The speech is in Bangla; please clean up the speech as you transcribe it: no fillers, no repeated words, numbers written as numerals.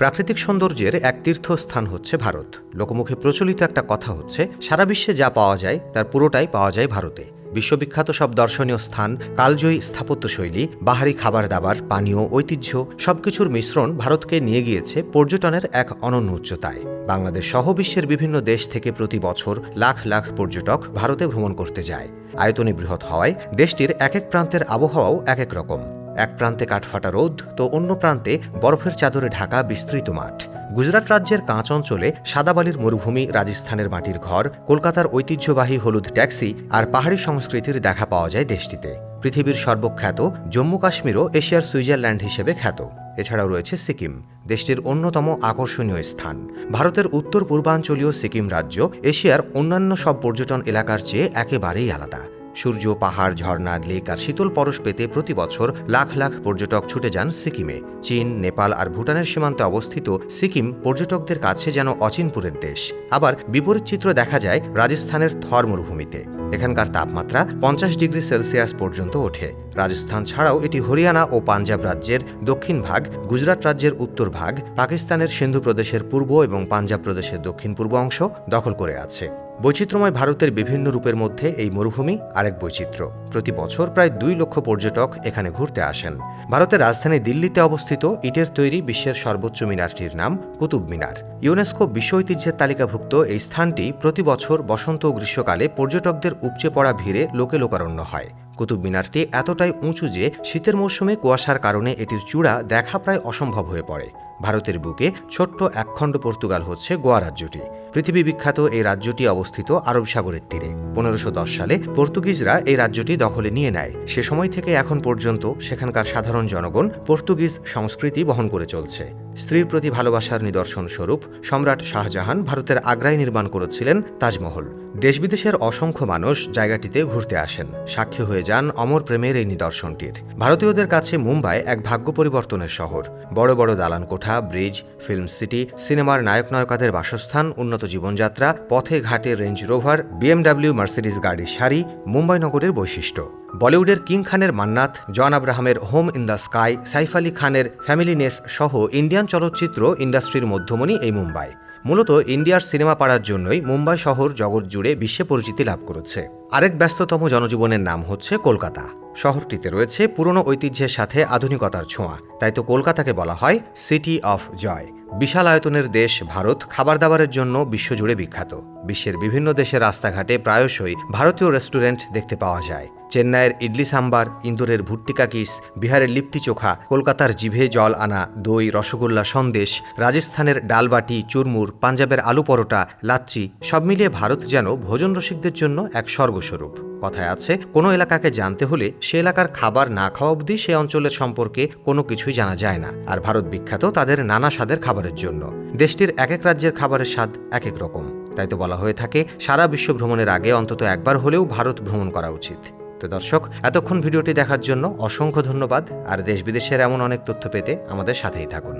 প্রাকৃতিক সৌন্দর্যের এক তীর্থস্থান হচ্ছে ভারত। লোকমুখে প্রচলিত একটা কথা হচ্ছে, সারা বিশ্বে যা পাওয়া যায় তার পুরোটাই পাওয়া যায় ভারতে। বিশ্ববিখ্যাত সব দর্শনীয় স্থান, কালজয়ী স্থাপত্যশৈলী, বাহারি খাবার দাবার, পানীয়, ঐতিহ্য সবকিছুর মিশ্রণ ভারতকে নিয়ে গিয়েছে পর্যটনের এক অনন্য উচ্চতায়। বাংলাদেশ সহ বিশ্বের বিভিন্ন দেশ থেকে প্রতি বছর লাখ লাখ পর্যটক ভারতে ভ্রমণ করতে যায়। আয়তনে বৃহৎ হওয়ায় দেশটির এক এক প্রান্তের আবহাওয়াও এক এক রকম। এক প্রান্তে কাঠফাটা রোদ, তো অন্য প্রান্তে বরফের চাদরে ঢাকা বিস্তৃত মাঠ। গুজরাট রাজ্যের কাঁচ অঞ্চলে সাদাবালির মরুভূমি, রাজস্থানের মাটির ঘর, কলকাতার ঐতিহ্যবাহী হলুদ ট্যাক্সি আর পাহাড়ি সংস্কৃতির দেখা পাওয়া যায় দেশটিতে। পৃথিবীর সর্বখ্যাত জম্মু কাশ্মীরও এশিয়ার সুইজারল্যান্ড হিসেবে খ্যাত। এছাড়াও রয়েছে সিকিম, দেশটির অন্যতম আকর্ষণীয় স্থান। ভারতের উত্তর পূর্বাঞ্চলীয় সিকিম রাজ্য এশিয়ার অন্যান্য সব পর্যটন এলাকার চেয়ে একেবারেই আলাদা। সূর্য, পাহাড়, ঝর্ণা, লেক আর শীতল পরশ পেতে প্রতি বছর লাখ লাখ পর্যটক ছুটে যান সিকিমে। চীন, নেপাল আর ভুটানের সীমান্তে অবস্থিত সিকিম পর্যটকদের কাছে যেন অচিনপুরের দেশ। আবার বিপরীত চিত্র দেখা যায় রাজস্থানের থর মরুভূমিতে। এখানকার তাপমাত্রা 50 ডিগ্রি সেলসিয়াস পর্যন্ত ওঠে। রাজস্থান ছাড়াও এটি হরিয়ানা ও পাঞ্জাব রাজ্যের দক্ষিণ ভাগ, গুজরাট রাজ্যের উত্তর ভাগ, পাকিস্তানের সিন্ধু প্রদেশের পূর্ব এবং পাঞ্জাব প্রদেশের দক্ষিণ পূর্ব অংশ দখল করে আছে। বৈচিত্র্যময় ভারতের বিভিন্ন রূপের মধ্যে এই মরুভূমি আরেক বৈচিত্র্য। প্রতি বছর প্রায় 2 লক্ষ পর্যটক এখানে ঘুরতে আসেন। ভারতের রাজধানী দিল্লিতে অবস্থিত ইটের তৈরি বিশ্বের সর্বোচ্চ মিনারটির নাম কুতুব মিনার। ইউনেস্কো বিশ্ব ঐতিহ্যের তালিকাভুক্ত এই স্থানটি প্রতি বছর বসন্ত ও গ্রীষ্মকালে পর্যটকদের উপচে পড়া ভিড়ে লোকে লোকারণ্য হয়। কুতুব মিনারটি এতটাই উঁচু যে শীতের মৌসুমে কুয়াশার কারণে এটির চূড়া দেখা প্রায় অসম্ভব হয়ে পড়ে। ভারতের বুকে ছোট্ট একখণ্ড পর্তুগাল হচ্ছে গোয়া রাজ্যটি। পৃথিবী বিখ্যাত এই রাজ্যটি অবস্থিত আরব সাগরের তীরে। 1510 সালে পর্তুগিজরা এই রাজ্যটি দখলে নিয়ে নেয়। সে সময় থেকে এখন পর্যন্ত সেখানকার সাধারণ জনগণ পর্তুগিজ সংস্কৃতি বহন করে চলছে। স্ত্রীর প্রতি ভালোবাসার নিদর্শন স্বরূপ সম্রাট শাহজাহান ভারতের আগ্রায় নির্মাণ করেছিলেন তাজমহল। দেশ বিদেশের অসংখ্য মানুষ জায়গাটিতে ঘুরতে আসেন, সাক্ষী হয়ে যান অমর প্রেমের এই নিদর্শনটির। ভারতীয়দের কাছে মুম্বাই এক ভাগ্য পরিবর্তনের শহর। বড় বড় দালান কোঠা, ব্রিজ, ফিল্ম সিটি, সিনেমার নায়ক নায়িকাদের বাসস্থান, উন্নত জীবনযাত্রা, পথে ঘাটে রেঞ্জ রোভার, BMW, মার্সিডিজ গাড়ির সারি মুম্বাই নগরের বৈশিষ্ট্য। বলিউডের কিং খানের মান্নাত, জন আব্রাহামের home in the sky, Saif Ali খানের ফ্যামিলি নেস সহ ইন্ডিয়ান চলচ্চিত্র ইন্ডাস্ট্রির মধ্যমণি এই মুম্বাই। মূলত ইন্ডিয়ার সিনেমা পাড়ার জন্যই মুম্বাই শহর জগৎ জুড়ে বিশ্বে পরিচিতি লাভ করেছে। আরেক ব্যস্ততম জনজীবনের নাম হচ্ছে কলকাতা। শহরটিতে রয়েছে পুরনো ঐতিহ্যের সাথে আধুনিকতার ছোঁয়া, তাই তো কলকাতাকে বলা হয় সিটি অফ জয়। বিশাল আয়তনের দেশ ভারত খাবার দাবারের জন্য বিশ্বজুড়ে বিখ্যাত। বিশ্বের বিভিন্ন দেশের রাস্তাঘাটে প্রায়শই ভারতীয় রেস্টুরেন্ট দেখতে পাওয়া যায়। চেন্নাইয়ের ইডলি সাম্বার, ইন্দোরের ভুট্টিকা কিস, বিহারের লিট্টি চোখা, কলকাতার জিভে জল আনা দই, রসগোল্লা, সন্দেশ, রাজস্থানের ডালবাটি, চুরমুর, পাঞ্জাবের আলু পরোটা, লাচ্ছি সব মিলিয়ে ভারত যেন ভোজন রসিকদের জন্য এক স্বর্গস্বরূপ। কথায় আছে, কোনো এলাকাকে জানতে হলে সে এলাকার খাবার না খাওয়া অবধি সে অঞ্চলের সম্পর্কে কোনো কিছুই জানা যায় না। আর ভারত বিখ্যাত তাদের নানা স্বাদের খাবারের জন্য। দেশটির এক এক রাজ্যের খাবারের স্বাদ এক এক রকম, তাই তো বলা হয়ে থাকে সারা বিশ্ব ভ্রমণের আগে অন্তত একবার হলেও ভারত ভ্রমণ করা উচিত। তো দর্শক, এতক্ষণ ভিডিওটি দেখার জন্য অসংখ্য ধন্যবাদ। আর দেশ বিদেশের এমন অনেক তথ্য পেতে আমাদের সাথেই থাকুন।